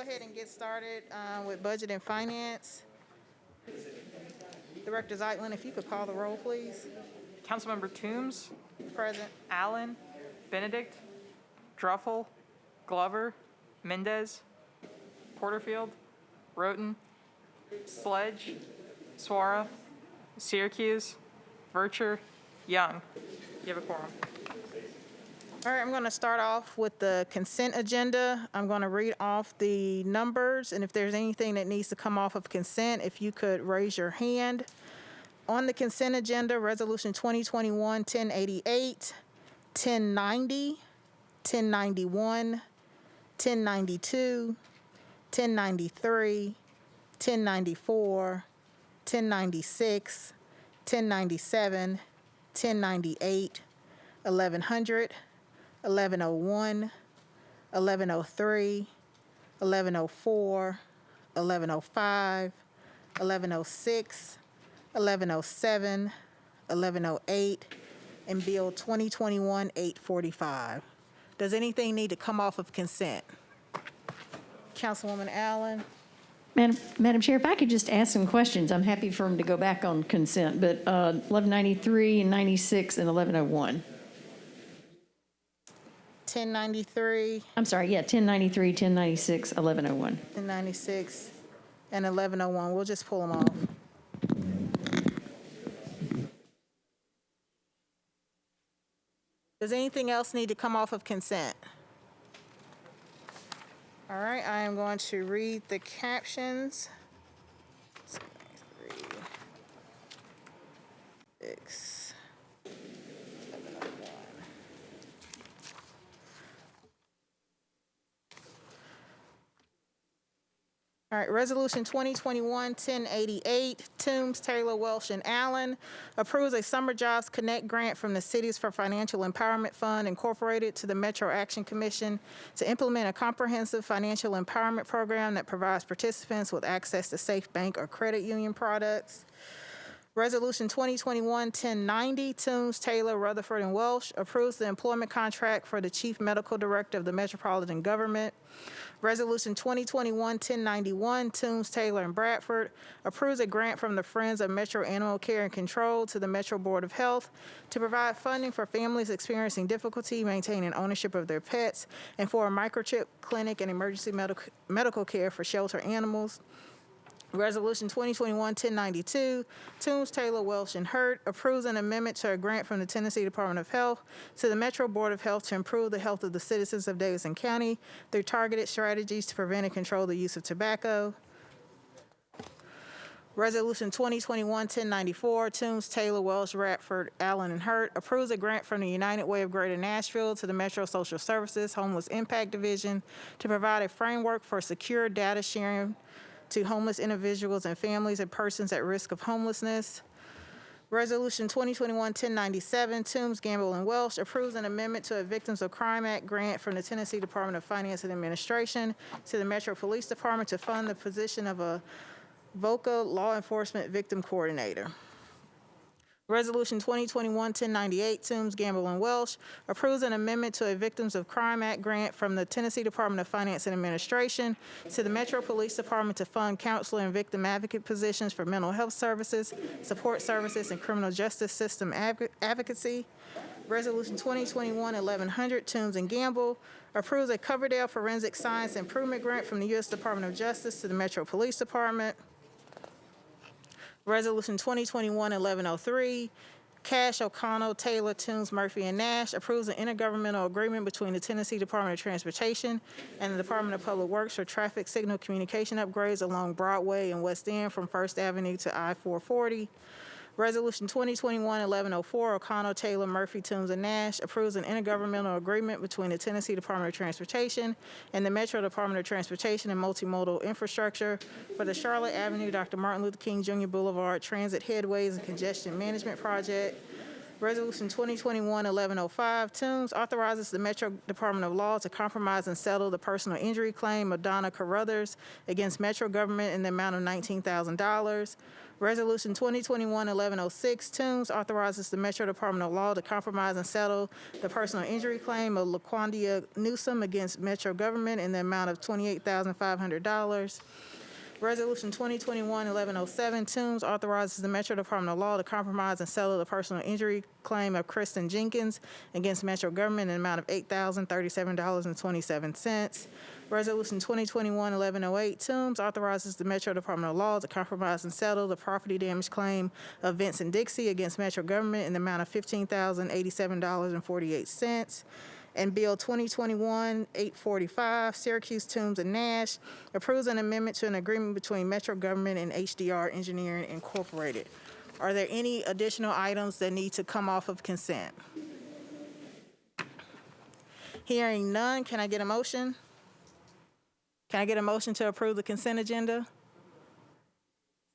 ahead and get started with budget and finance. Director Zeitlin, if you could call the roll, please. Councilmember Toombs, Present. Allen, Benedict, Druffel, Glover, Mendez, Porterfield, Roten, Sledge, Suara, Syracuse, Vercher, Young. You have a quorum. All right, I'm going to start off with the consent agenda. I'm going to read off the numbers, and if there's anything that needs to come off of consent, if you could raise your hand. On the consent agenda, Resolution 2021-1088, 1090, 1091, 1092, 1093, 1094, 1096, 1097, 1098, 1100, 1101, 1103, 1104, 1105, 1106, 1107, 1108, and Bill 2021-845. Does anything need to come off of consent? Councilwoman Allen? Madam Chair, if I could just ask some questions, I'm happy for them to go back on consent, but 1193 and 96 and 1101. 1093, I'm sorry, yeah, 1093, 1096, 1101. 1096, and 1101. We'll just pull them off. Does anything else need to come off of consent? All right, I am going to read the captions. 3, 6, 1101. All right, Resolution 2021-1088, Toombs, Taylor, Welsh, and Allen approves a Summer Jobs Connect grant from the Cities for Financial Empowerment Fund, Incorporated, to the Metro Action Commission to implement a comprehensive financial empowerment program that provides participants with access to safe bank or credit union products. Resolution 2021-1090, Toombs, Taylor, Rutherford, and Welsh approves the employment contract for the Chief Medical Director of the Metropolitan Government. Resolution 2021-1091, Toombs, Taylor, and Bradford approves a grant from the Friends of Metro Animal Care and Control to the Metro Board of Health to provide funding for families experiencing difficulty maintaining ownership of their pets and for a microchip clinic and emergency medical care for shelter animals. Resolution 2021-1092, Toombs, Taylor, Welsh, and Hurt approves an amendment to a grant from the Tennessee Department of Health to the Metro Board of Health to improve the health of the citizens of Davidson County through targeted strategies to prevent and control the use of tobacco. Resolution 2021-1094, Toombs, Taylor, Welsh, Radford, Allen, and Hurt approves a grant from the United Way of Greater Nashville to the Metro Social Services Homeless Impact Division to provide a framework for secure data sharing to homeless individuals and families and persons at risk of homelessness. Resolution 2021-1097, Toombs, Gamble, and Welsh approves an amendment to a Victims of Crime Act grant from the Tennessee Department of Finance and Administration to the Metro Police Department to fund the position of a VOCA Law Enforcement Victim Coordinator. Resolution 2021-1098, Toombs, Gamble, and Welsh approves an amendment to a Victims of Crime Act grant from the Tennessee Department of Finance and Administration to the Metro Police Department to fund counselor and victim advocate positions for mental health services, support services, and criminal justice system advocacy. Resolution 2021-1100, Toombs and Gamble approves a Coverdale Forensic Science Improvement Grant from the U.S. Department of Justice to the Metro Police Department. Resolution 2021-1103, Cash, O'Connell, Taylor, Toombs, Murphy, and Nash approves an intergovernmental agreement between the Tennessee Department of Transportation and the Department of Public Works for traffic signal communication upgrades along Broadway and West End from First Avenue to I-440. Resolution 2021-1104, O'Connell, Taylor, Murphy, Toombs, and Nash approves an intergovernmental agreement between the Tennessee Department of Transportation and the Metro Department of Transportation and Multimodal Infrastructure for the Charlotte Avenue, Dr. Martin Luther King Jr. Boulevard Transit Headways and Congestion Management Project. Resolution 2021-1105, Toombs authorizes the Metro Department of Law to compromise and settle the personal injury claim of Donna Carruthers against Metro government in the amount of $19,000. Resolution 2021-1106, Toombs authorizes the Metro Department of Law to compromise and settle the personal injury claim of LaQuandia Newsom against Metro government in the amount of $28,500. Resolution 2021-1107, Toombs authorizes the Metro Department of Law to compromise and settle the personal injury claim of Kristen Jenkins against Metro government in the amount of $8,037.27. Resolution 2021-1108, Toombs authorizes the Metro Department of Law to compromise and settle the property damage claim of Vincent Dixie against Metro government in the amount of $15,087.48. And Bill 2021-845, Syracuse, Toombs, and Nash, approves an amendment to an agreement between Metro Government and HDR Engineering Incorporated. Are there any additional items that need to come off of consent? Hearing none, can I get a motion? Can I get a motion to approve the consent agenda? Is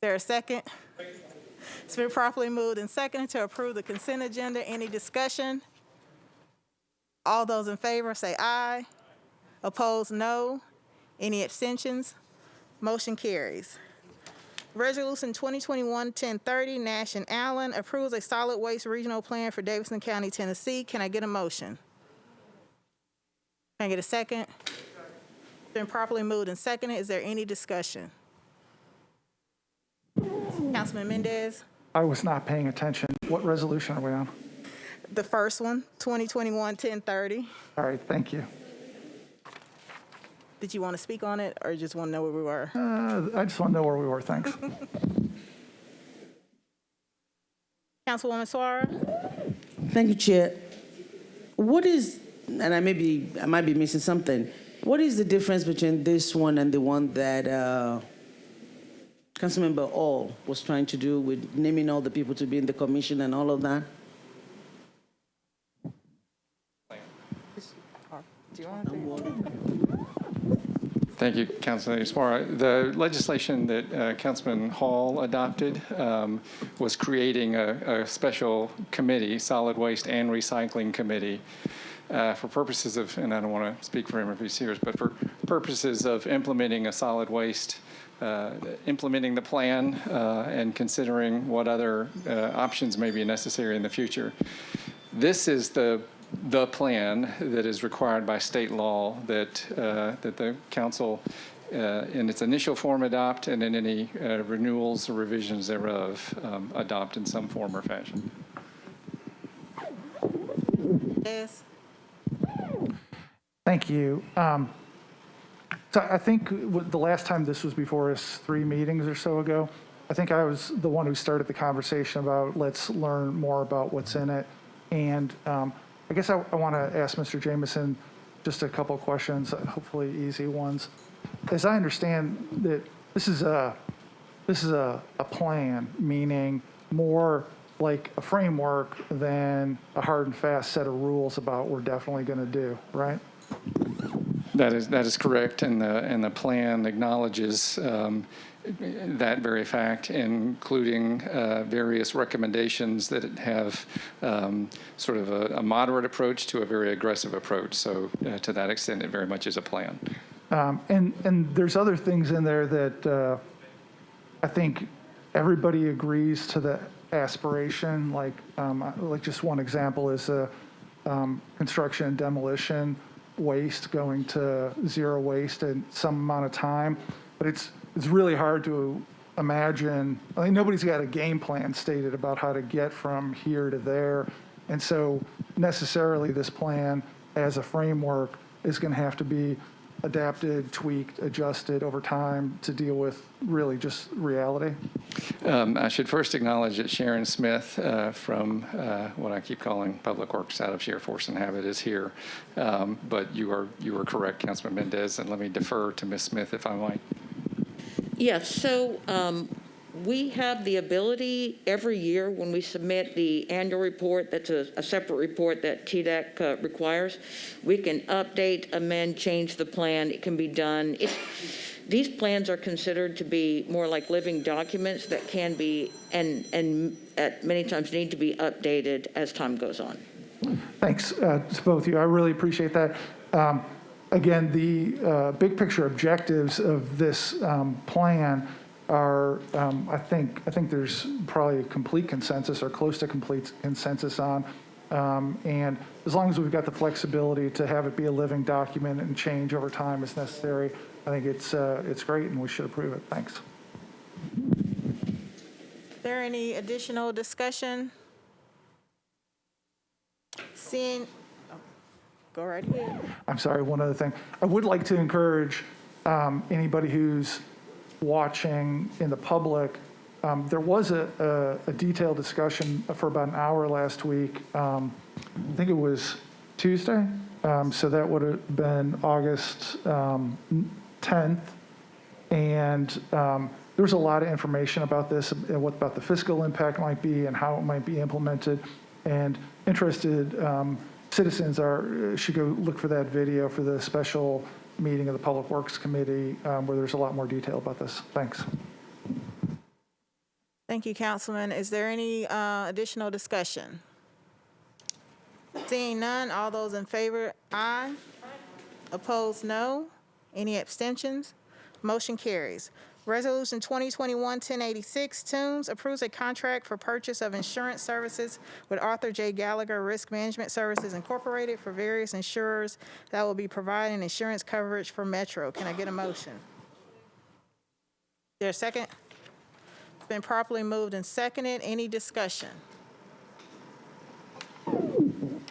there a second? It's been properly moved and seconded to approve the consent agenda. Any discussion? All those in favor say aye. Opposed, no. Any abstentions? Motion carries. Resolution 2021-1030, Nash and Allen, approves a solid waste regional plan for Davidson County, Tennessee. Can I get a motion? Can I get a second? Been properly moved and seconded. Is there any discussion? Councilman Mendez? I was not paying attention. What resolution are we on? The first one, 2021-1030. All right, thank you. Did you want to speak on it or just want to know where we were? I just want to know where we were, thanks. Councilwoman Suara? Thank you, Chair. What is, and I might be missing something. What is the difference between this one and the one that Councilmember All was trying to do with naming all the people to be in the commission and all of that? Do you want to? Thank you, Councilman Suara. The legislation that Councilman Hall adopted was creating a special committee, solid waste and recycling committee, for purposes of, and I don't want to speak for him if he's here, but for purposes of implementing a solid waste, implementing the plan and considering what other options may be necessary in the future. This is the plan that is required by state law that the council in its initial form adopt, and in any renewals or revisions thereof adopt in some form or fashion. Yes. Thank you. So I think the last time this was before us 3 meetings or so ago, I think I was the one who started the conversation about let's learn more about what's in it. And I guess I want to ask Mr. Jameson just a couple of questions, hopefully easy ones. As I understand that this is a plan, meaning more like a framework than a hard and fast set of rules about what we're definitely going to do, right? That is correct, and the plan acknowledges that very fact, including various recommendations that have sort of a moderate approach to a very aggressive approach. So to that extent, it very much is a plan. And there's other things in there that I think everybody agrees to the aspiration. Like just one example is construction and demolition waste going to zero waste in some amount of time. But it's really hard to imagine. I mean, nobody's got a game plan stated about how to get from here to there. And so necessarily this plan as a framework is going to have to be adapted, tweaked, adjusted over time to deal with really just reality. I should first acknowledge that Sharon Smith from what I keep calling Public Works out of Share Force and Habit is here. But you are correct, Councilman Mendez, and let me defer to Ms. Smith if I might. Yeah, so We have the ability every year when we submit the annual report, that's a separate report that TDEC requires, we can update, amend, change the plan. It can be done. These plans are considered to be more like living documents that can be, and at many times need to be updated as time goes on. Thanks to both of you. I really appreciate that. Again, the big picture objectives of this plan are, I think there's probably a complete consensus or close to complete consensus on. And as long as we've got the flexibility to have it be a living document and change over time as necessary, I think it's great and we should approve it. Thanks. Is there any additional discussion? Seeing, oh, go right ahead. I'm sorry, one other thing. I would like to encourage anybody who's watching in the public. There was a detailed discussion for about an hour last week. I think it was Tuesday. So that would have been August 10th. And there was a lot of information about this, what about the fiscal impact might be and how it might be implemented. And interested citizens should go look for that video for the special meeting of the Public Works Committee where there's a lot more detail about this. Thanks. Thank you, Councilman. Is there any additional discussion? Seeing none, all those in favor, aye. Opposed, no. Any abstentions? Motion carries. Resolution 2021-1086, Toombs approves a contract for purchase of insurance services with Arthur J. Gallagher Risk Management Services Incorporated for various insurers that will be providing insurance coverage for Metro. Can I get a motion? Is there a second? It's been properly moved and seconded. Any discussion?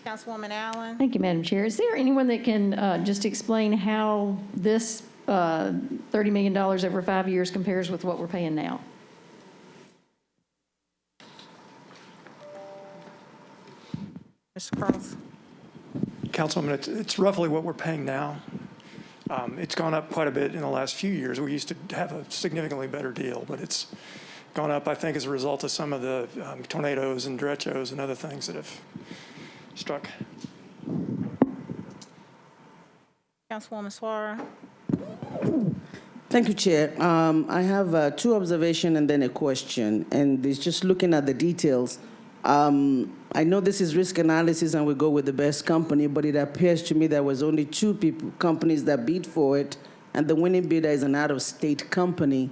Councilwoman Allen? Thank you, Madam Chair. Is there anyone that can just explain how this $30 million over 5 years compares with what we're paying now? Mr. Cross? Councilwoman, it's roughly what we're paying now. It's gone up quite a bit in the last few years. We used to have a significantly better deal, but it's gone up, I think, as a result of some of the tornadoes and derechos and other things that have struck. Councilwoman Suara? Thank you, Chair. I have two observations and then a question, and it's just looking at the details. I know this is risk analysis and we go with the best company, but it appears to me there was only two companies that bid for it, and the winning bidder is an out-of-state company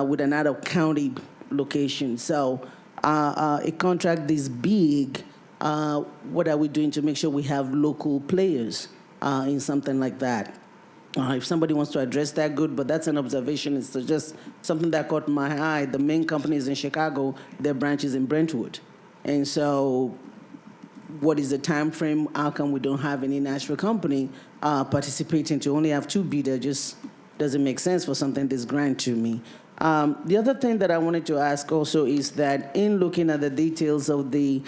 with an out-of-county location. So a contract this big, what are we doing to make sure we have local players in something like that? If somebody wants to address that, good, but that's an observation. It's just something that caught my eye. The main company is in Chicago, their branch is in Brentwood. And so what is the time frame? How come we don't have any Nashville company participating to only have two bidders? Just doesn't make sense for something this grand to me. The other thing that I wanted to ask also is that in looking at the details of the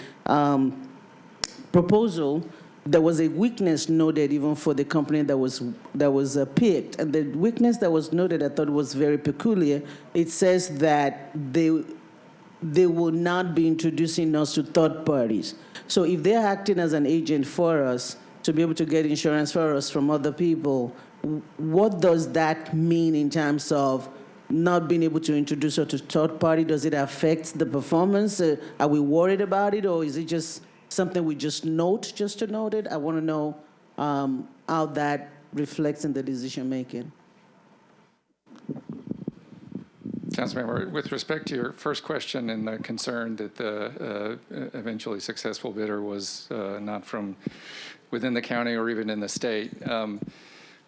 proposal, there was a weakness noted even for the company that was picked. And the weakness that was noted, I thought was very peculiar. It says that they will not be introducing us to third parties. So if they're acting as an agent for us to be able to get insurance for us from other people, what does that mean in terms of not being able to introduce us to third party? Does it affect the performance? Are we worried about it, or is it just something we just note just to note it? I want to know how that reflects in the decision making. Councilmember, with respect to your first question and the concern that the eventually successful bidder was not from within the county or even in the state,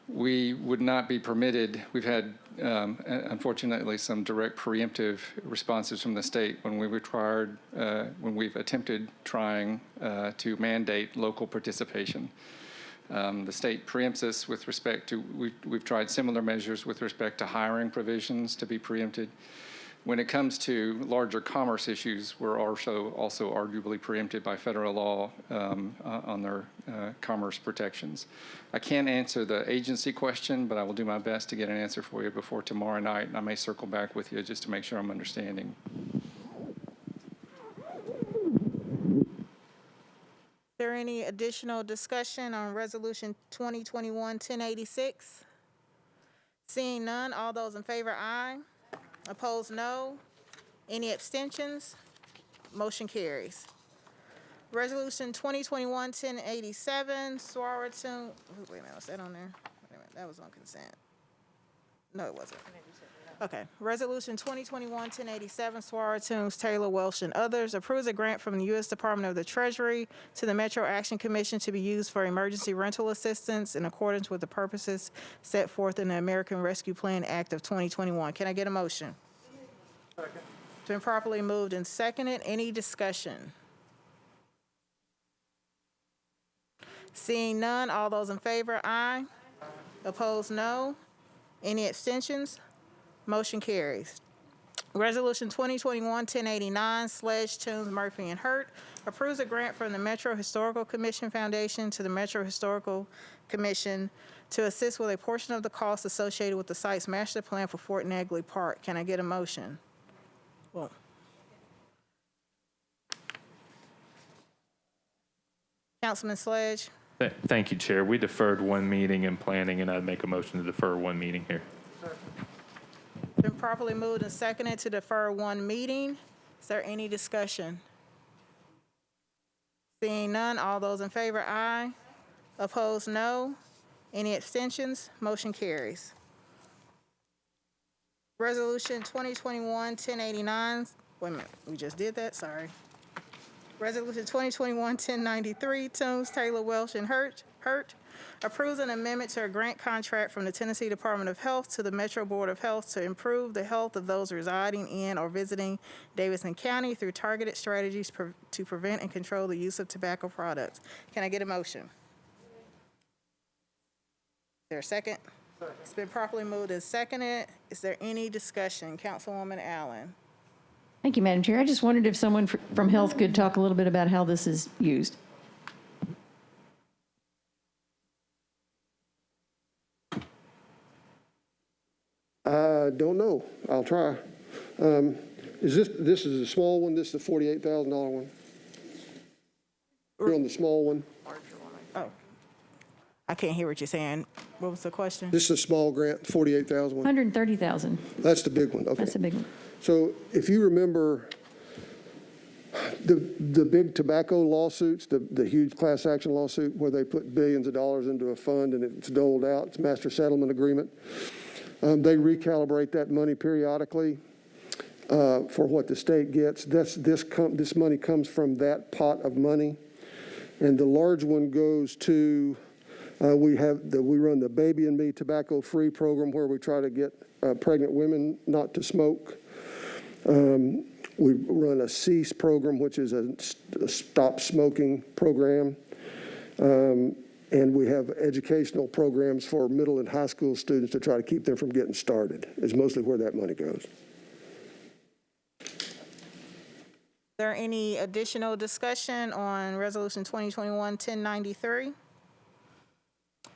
we would not be permitted. We've had, unfortunately, some direct preemptive responses from the state when when we've attempted trying to mandate local participation. The state preempts us with respect to, we've tried similar measures with respect to hiring provisions to be preempted. When it comes to larger commerce issues, we're also arguably preempted by federal law on their commerce protections. I can't answer the agency question, but I will do my best to get an answer for you before tomorrow night, and I may circle back with you just to make sure I'm understanding. Is there any additional discussion on Resolution 2021-1086? Seeing none, all those in favor, aye. Opposed, no. Any abstentions? Motion carries. Resolution 2021-1087, Swarton, wait a minute, was that on there? Wait a minute, that was on consent. No, it wasn't. Okay. Resolution 2021-1087, Swarton, Taylor, Welsh, and others approves a grant from the U.S. Department of the Treasury to the Metro Action Commission to be used for emergency rental assistance in accordance with the purposes set forth in the American Rescue Plan Act of 2021. Can I get a motion? Second. It's been properly moved and seconded. Any discussion? Seeing none, all those in favor, aye. Opposed, no. Any abstentions? Motion carries. Resolution 2021-1089, Sledge, Toombs, Murphy, and Hurt approves a grant from the Metro Historical Commission Foundation to the Metro Historical Commission to assist with a portion of the costs associated with the site's master plan for Fort Negley Park. Can I get a motion? Well, Councilman Sledge. Thank you, Chair. We deferred one meeting in planning, and I'd make a motion to defer one meeting here. Been properly moved and seconded to defer one meeting. Is there any discussion? Seeing none, all those in favor, aye. Opposed, no. Any abstentions? Motion carries. Resolution 2021-1089, wait a minute, we just did that, sorry. Resolution 2021-1093, Toombs, Taylor, Welsh, and Hurt approves an amendment to a grant contract from the Tennessee Department of Health to the Metro Board of Health to improve the health of those residing in or visiting Davidson County through targeted strategies to prevent and control the use of tobacco products. Can I get a motion? Is there a second? It's been properly moved and seconded. Is there any discussion? Councilwoman Allen. Thank you, Madam Chair. I just wondered if someone from Health could talk a little bit about how this is used. I don't know. I'll try. This is a small one? This is the $48,000 one? You're on the small one? Oh, I can't hear what you're saying. What was the question? This is a small grant, $48,000 one? 130,000. That's the big one, okay. That's a big one. So if you remember the big tobacco lawsuits, the huge class action lawsuit where they put billions of dollars into a fund and it's doled out, it's a master settlement agreement. They recalibrate that money periodically for what the state gets. This money comes from that pot of money. And the large one goes to, we run the Baby and Me Tobacco Free program where we try to get pregnant women not to smoke. We run a CEASE program, which is a stop smoking program. And we have educational programs for middle and high school students to try to keep them from getting started, is mostly where that money goes. Is there any additional discussion on Resolution 2021-1093?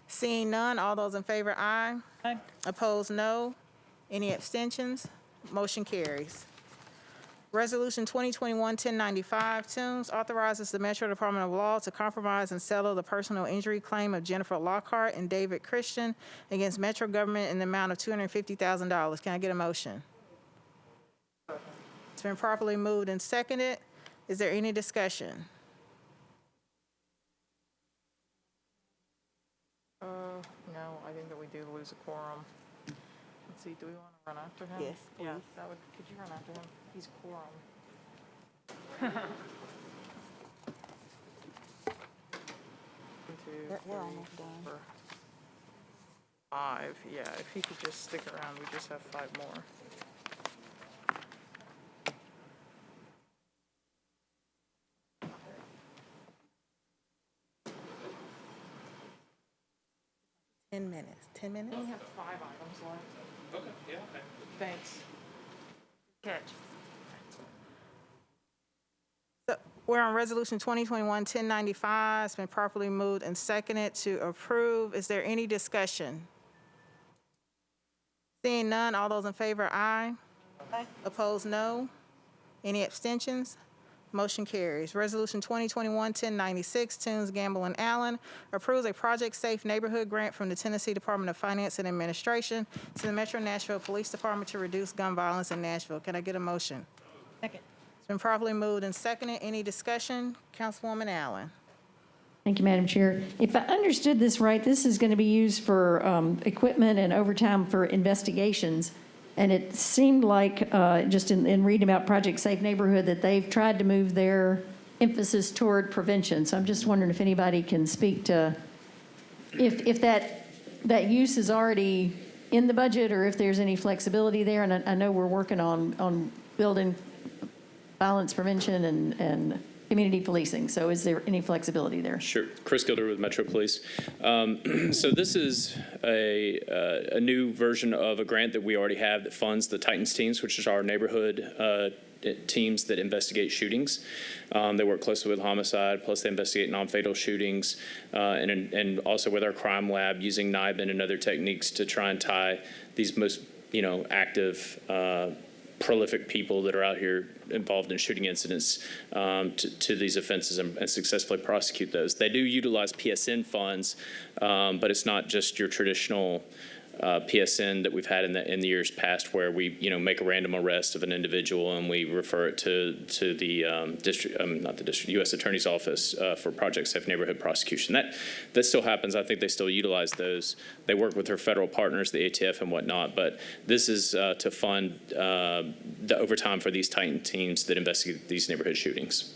Seeing none, all those in favor, aye. Aye. Opposed, no. Any abstentions? Motion carries. Resolution 2021-1095, Toombs authorizes the Metro Department of Law to compromise and settle the personal injury claim of Jennifer Lockhart and David Christian against Metro government in the amount of $250,000. Can I get a motion? It's been properly moved and seconded. Is there any discussion? No, I think that we do lose a quorum. Let's see, do we want to run after him? Yes, Yeah, please. that would, could you run after him? He's quorum. We're almost done. 5, yeah, if he could just stick around, we just have 5 more. $10 minutes. 10 minutes? We only have 5 items left. Okay, yeah, okay. Thanks. We're on Resolution 2021-1095. It's been properly moved and seconded to approve. Is there any discussion? Seeing none, all those in favor, aye. Aye. Opposed, no. Any abstentions? Motion carries. Resolution 2021-1096, Toombs, Gamble, and Allen approves a Project Safe Neighborhood Grant from the Tennessee Department of Finance and Administration to the Metro Nashville Police Department to reduce gun violence in Nashville. Can I get a motion? Second. It's been properly moved and seconded. Any discussion? Councilwoman Allen. Thank you, Madam Chair. If I understood this right, this is going to be used for equipment and overtime for investigations. And it seemed like, just in reading about Project Safe Neighborhood, that they've tried to move their emphasis toward prevention. So I'm just wondering if anybody can speak to if that use is already in the budget or if there's any flexibility there. And I know we're working on building violence prevention and community policing. So is there any flexibility there? Sure. Chris Gilder with Metro Police. So this is a new version of a grant that we already have that funds the Titans teams, which is our neighborhood teams that investigate shootings. They work closely with homicide, plus they investigate non-fatal shootings, and also with our crime lab using NIBIN and other techniques to try and tie these most active prolific people that are out here involved in shooting incidents to these offenses and successfully prosecute those. They do utilize PSN funds, but it's not just your traditional PSN that we've had in the years past, where we make a random arrest of an individual and we refer it to the U.S. Attorney's Office for Project Safe Neighborhood prosecution. That still happens. I think they still utilize those. They work with their federal partners, the ATF and whatnot. But this is to fund the overtime for these Titan teams that investigate these neighborhood shootings. Is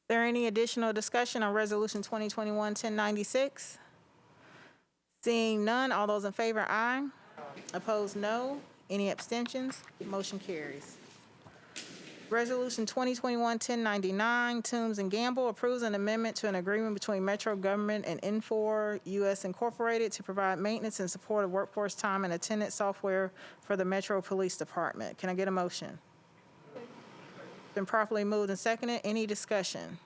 there any additional discussion on Resolution 2021-1096? Seeing none, all those in favor, aye. Opposed, no. Any abstentions? Motion carries. Resolution 2021-1099, Toombs and Gamble approves an amendment to an agreement between Metro Government and Infor US Incorporated to provide maintenance and support of workforce time and attendance software for the Metro Police Department. Can I get a motion? Been properly moved and seconded. Any discussion?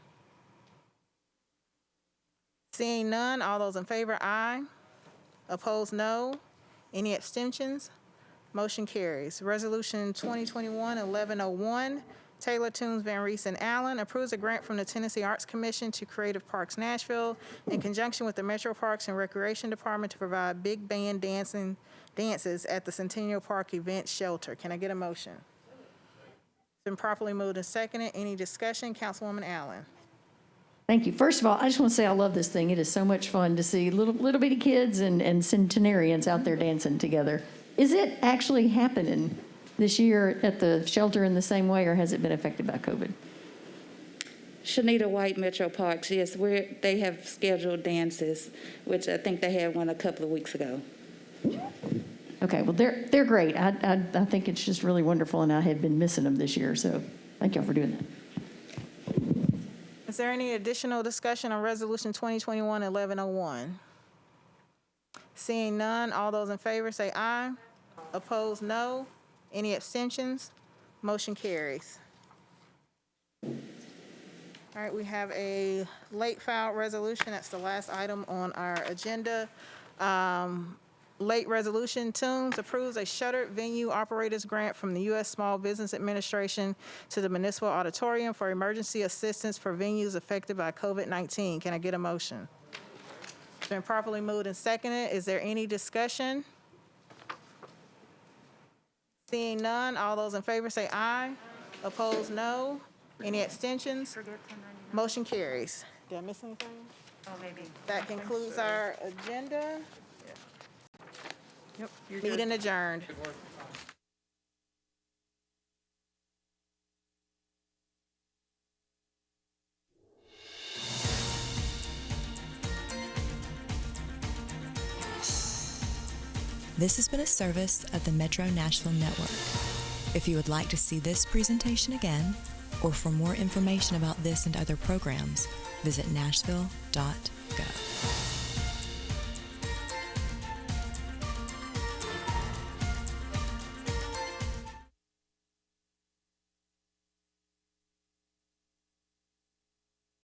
Seeing none, all those in favor, aye. Opposed, no. Any abstentions? Motion carries. Resolution 2021-1101, Taylor, Toombs, Van Rees, and Allen approves a grant from the Tennessee Arts Commission to Creative Parks Nashville in conjunction with the Metro Parks and Recreation Department to provide big band dances at the Centennial Park Event Shelter. Can I get a motion? It's been properly moved and seconded. Any discussion? Councilwoman Allen. Thank you. First of all, I just want to say I love this thing. It is so much fun to see little bitty kids and centenarians out there dancing together. Is it actually happening this year at the shelter in the same way, or has it been affected by COVID? Shanita White, Metro Parks, yes, they have scheduled dances, which I think they had one a couple of weeks ago. Okay, well, they're great. I think it's just really wonderful, and I had been missing them this year, so thank y'all for doing that. Is there any additional discussion on Resolution 2021-1101? Seeing none, all those in favor say aye. Opposed, no. Any abstentions? Motion carries. All right, we have a late filed resolution. That's the last item on our agenda. Late resolution, Toombs approves a shuttered venue operators grant from the U.S. Small Business Administration to the Municipal Auditorium for emergency assistance for venues affected by COVID-19. Can I get a motion? It's been properly moved and seconded. Is there any discussion? Seeing none, all those in favor say aye. Opposed, no. Any abstentions? Motion carries. Did I miss anything? Oh, maybe. That concludes our agenda. Yep. Meeting adjourned. This has been a service of the Metro Nashville Network. If you would like to see this presentation again, or for more information about this and other programs, visit nashville.gov.